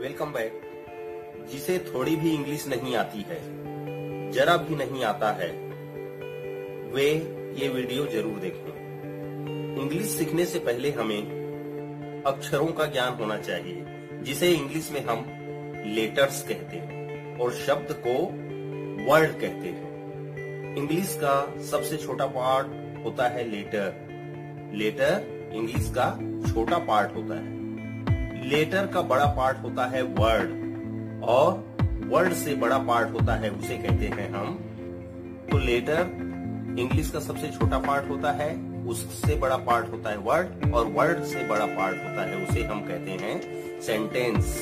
Welcome back. जिसे थोड़ी भी इंग्लिश नहीं आती है, जरा भी नहीं आता है, वे ये वीडियो जरूर देखें। इंग्लिश सीखने से पहले हमें अक्षरों का ज्ञान होना चाहिए, जिसे इंग्लिश में हम लेटर्स कहते हैं और शब्द को वर्ड कहते हैं। इंग्लिश का सबसे छोटा पार्ट होता है लेटर। लेटर इंग्लिश का छोटा पार्ट होता है। लेटर का बड़ा पार्ट होता है वर्ड, और वर्ड से बड़ा पार्ट होता है उसे कहते हैं हम। तो लेटर इंग्लिश का सबसे छोटा पार्ट होता है, उससे बड़ा पार्ट होता है वर्ड, और वर्ड से बड़ा पार्ट होता है उसे हम कहते हैं सेंटेंस।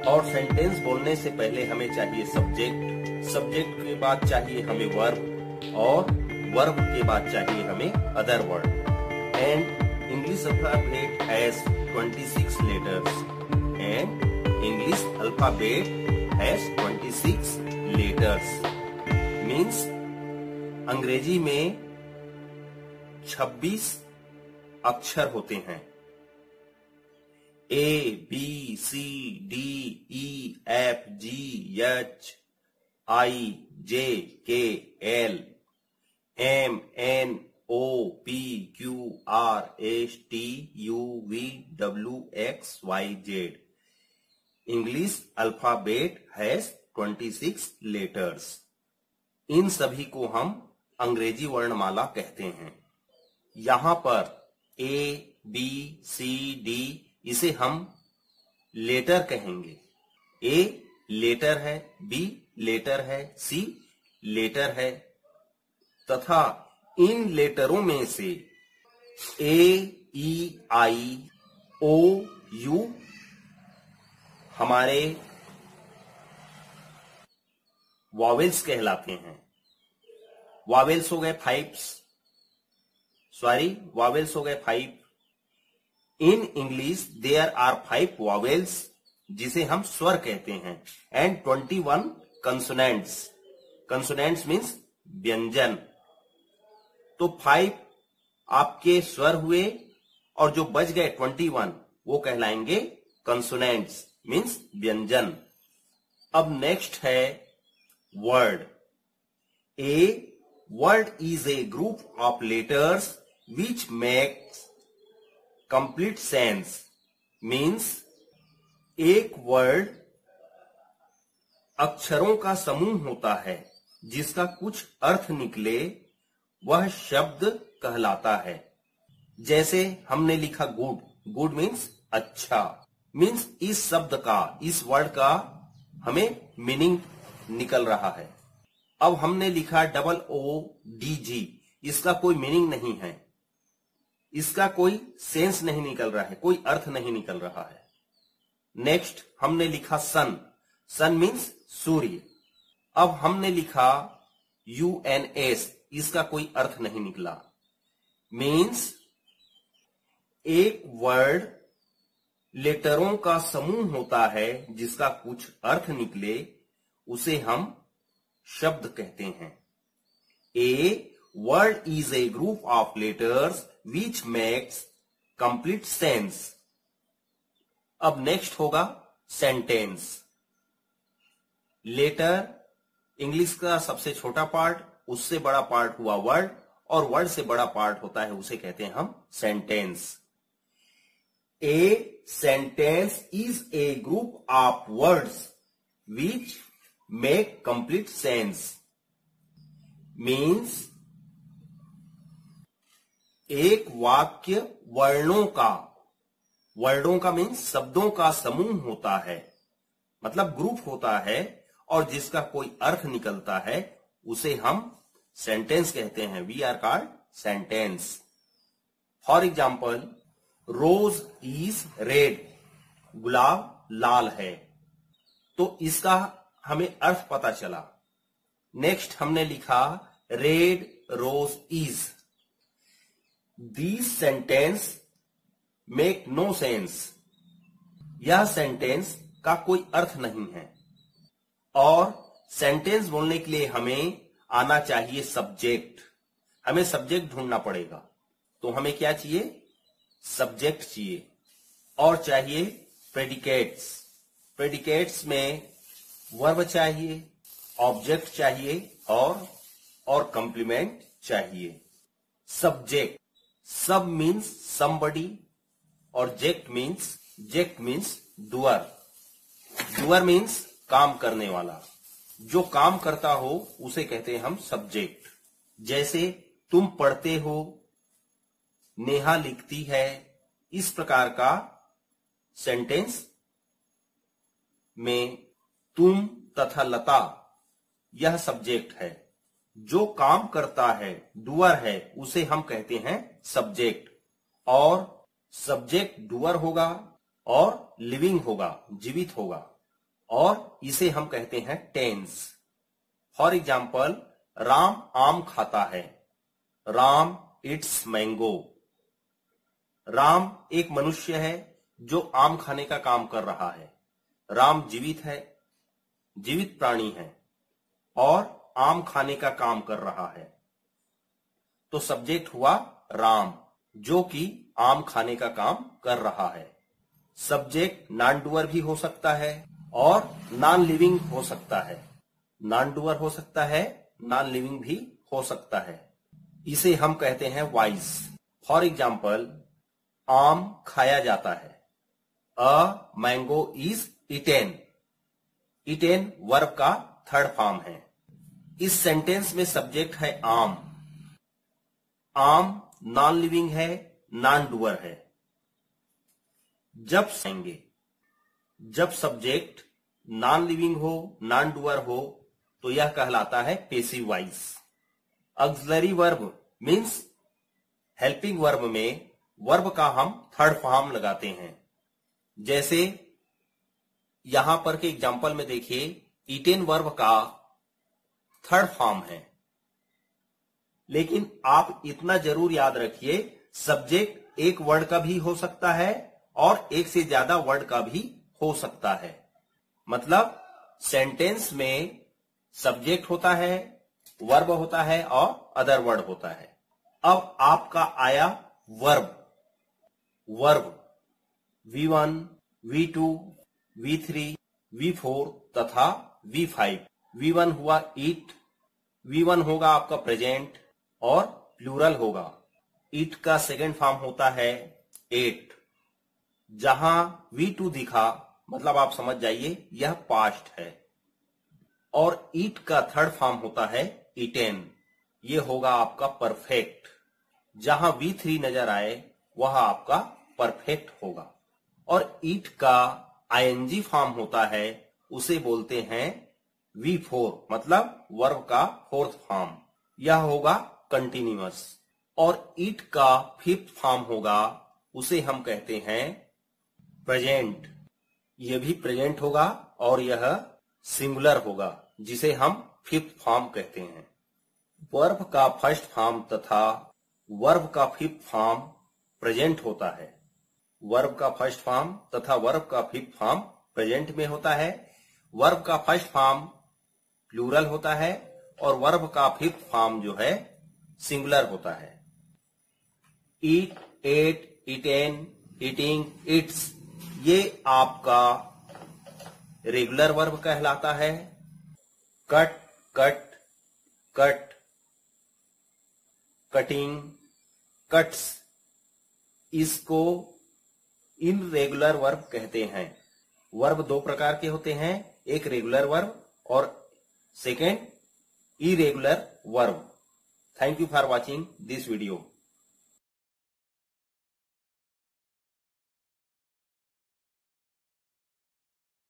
और सेंटेंस बोलने से पहले हमें चाहिए सब्जेक्ट, सब्जेक्ट के बाद चाहिए हमें वर्ब, और वर्ब के बाद चाहिए हमें other word. And English alphabet has 26 letters and English alphabet has 26 letters means अंग्रेजी में 26 अक्षर होते हैं। A, B, C, D, E, F, G, H, I, J, K, L, M, N, O, P, Q, R, S, T, U, V, W, X, Y, Z. English alphabet has 26 letters. इन सभी को हम अंग्रेजी वर्णमाला कहते हैं। यहां पर A, B, C, D इसे हम लेटर कहेंगे। A लेटर है, B लेटर है, C लेटर है, तथा इन लेटरों में से A, E, I, O, U हमारे वॉवेल्स कहलाते हैं। वॉवेल्स हो गए 5। वॉवेल्स हो गए 5। In English there are 5 vowels, जिसे हम स्वर कहते हैं, एंड 21 कंसोनेंट्स। कंसोनेंट्स मीन्स व्यंजन। तो 5 आपके स्वर हुए, और जो बच गए 21 वो कहलाएंगे कंसोनेंट्स मीन्स व्यंजन। अब नेक्स्ट है word. A word is a group of letters which makes complete sense means एक वर्ड अक्षरों का समूह होता है जिसका कुछ अर्थ निकले, वह शब्द कहलाता है। जैसे हमने लिखा गुड, गुड मीन्स अच्छा, मीन्स इस शब्द का, इस वर्ड का हमें मीनिंग निकल रहा है। अब हमने लिखा OODG, इसका कोई मीनिंग नहीं है, इसका कोई सेंस नहीं निकल रहा है, कोई अर्थ नहीं निकल रहा है। नेक्स्ट हमने लिखा सन, सन मीन्स सूर्य। अब हमने लिखा UNS, इसका कोई अर्थ नहीं निकला। मीन्स एक वर्ड लेटरों का समूह होता है जिसका कुछ अर्थ निकले, उसे हम शब्द कहते हैं। A word is a group of letters which makes complete sense. अब नेक्स्ट होगा सेंटेंस। लेटर इंग्लिश का सबसे छोटा पार्ट, उससे बड़ा पार्ट हुआ वर्ड, और वर्ड से बड़ा पार्ट होता है उसे कहते हैं हम sentence. A sentence is a group of words which make complete sense means एक वाक्य वर्णों का मीन्स शब्दों का समूह होता है, मतलब ग्रुप होता है, और जिसका कोई अर्थ निकलता है उसे हम सेंटेंस कहते हैं। We are called sentence. For example, rose is red, गुलाब लाल है, तो इसका हमें अर्थ पता चला। नेक्स्ट हमने लिखा red rose is. This sentence make no sense, यह सेंटेंस का कोई अर्थ नहीं है। और सेंटेंस बोलने के लिए हमें आना चाहिए सब्जेक्ट, हमें सब्जेक्ट ढूंढना पड़ेगा। तो हमें क्या चाहिए? सब्जेक्ट चाहिए, और चाहिए प्रेडिकेट्स। प्रेडिकेट्स में वर्ब चाहिए, ऑब्जेक्ट चाहिए और कंप्लीमेंट चाहिए। सब्जेक्ट, सब मीन्स समबडी और जेक्ट मीन्स डूअर। डूअर मीन्स काम करने वाला, जो काम करता हो उसे कहते हैं हम सब्जेक्ट। जैसे तुम पढ़ते हो, नेहा लिखती है, इस प्रकार का सेंटेंस में तुम तथा लता यह सब्जेक्ट है। जो काम करता है, डूअर है, उसे हम कहते हैं सब्जेक्ट। और सब्जेक्ट डूअर होगा और लिविंग होगा, जीवित होगा, और इसे हम कहते हैं टेंस। फॉर एग्जाम्पल, राम आम खाता है, राम इट्स मैंगो। राम एक मनुष्य है जो आम खाने का काम कर रहा है। राम जीवित है, जीवित प्राणी है और आम खाने का काम कर रहा है। तो सब्जेक्ट हुआ राम, जो कि आम खाने का काम कर रहा है। सब्जेक्ट नॉन डूअर भी हो सकता है और नॉन लिविंग हो सकता है। नॉन डूअर हो सकता है, नॉन लिविंग भी हो सकता है। इसे हम कहते हैं वॉइस। फॉर एग्जाम्पल, आम खाया जाता है, a mango is eaten. Eaten verb का थर्ड फॉर्म है। इस सेंटेंस में सब्जेक्ट है आम। आम नॉन लिविंग है, नॉन डूअर है। जब सब्जेक्ट नॉन लिविंग हो, नॉन डूअर हो, तो यह कहलाता है passive voice. Auxiliary verb means helping verb में वर्ब का हम थर्ड फॉर्म लगाते हैं। जैसे यहां पर के एग्जांपल में देखिए, ईटेन वर्ब का थर्ड फॉर्म है। लेकिन आप इतना जरूर याद रखिए, सब्जेक्ट एक वर्ड का भी हो सकता है और एक से ज्यादा वर्ड का भी हो सकता है। मतलब सेंटेंस में सब्जेक्ट होता है, वर्ब होता है और अदर वर्ड होता है। अब आपका आया verb. V1, V2, V3, V4 तथा V5। V1 हुआ ईट। V1 होगा आपका प्रेजेंट और प्लूरल होगा। ईट का सेकेंड फॉर्म होता है एट। जहां V2 दिखा, मतलब आप समझ जाइए यह पास्ट है। और ईट का थर्ड फॉर्म होता है ईटेन। ये होगा आपका परफेक्ट। जहां V3 नजर आए वह आपका परफेक्ट होगा। और ईट का ING फॉर्म होता है, उसे बोलते हैं V4, मतलब वर्ब का फोर्थ फॉर्म। यह होगा कंटिन्यूअस। और ईट का फिफ्थ फॉर्म होगा, उसे हम कहते हैं प्रेजेंट। यह भी प्रेजेंट होगा और यह सिंगुलर होगा, जिसे हम फिफ्थ फॉर्म कहते हैं। वर्ब का फर्स्ट फॉर्म तथा वर्ब का फिफ्थ फॉर्म प्रेजेंट होता है। वर्ब का फर्स्ट फॉर्म तथा वर्ब का फिफ्थ फॉर्म प्रेजेंट में होता है। वर्ब का फर्स्ट फॉर्म प्लूरल होता है और वर्ब का फिफ्थ फॉर्म जो है सिंगुलर होता है। ईट, एट, ईटेन, ईटिंग, इट्स, ये आपका रेगुलर वर्ब कहलाता है। Cut, cut, cut, cutting, cuts, इसको इनरेगुलर वर्ब कहते हैं। वर्ब दो प्रकार के होते हैं, एक रेगुलर वर्ब और second irregular verb. Thank you for watching this video.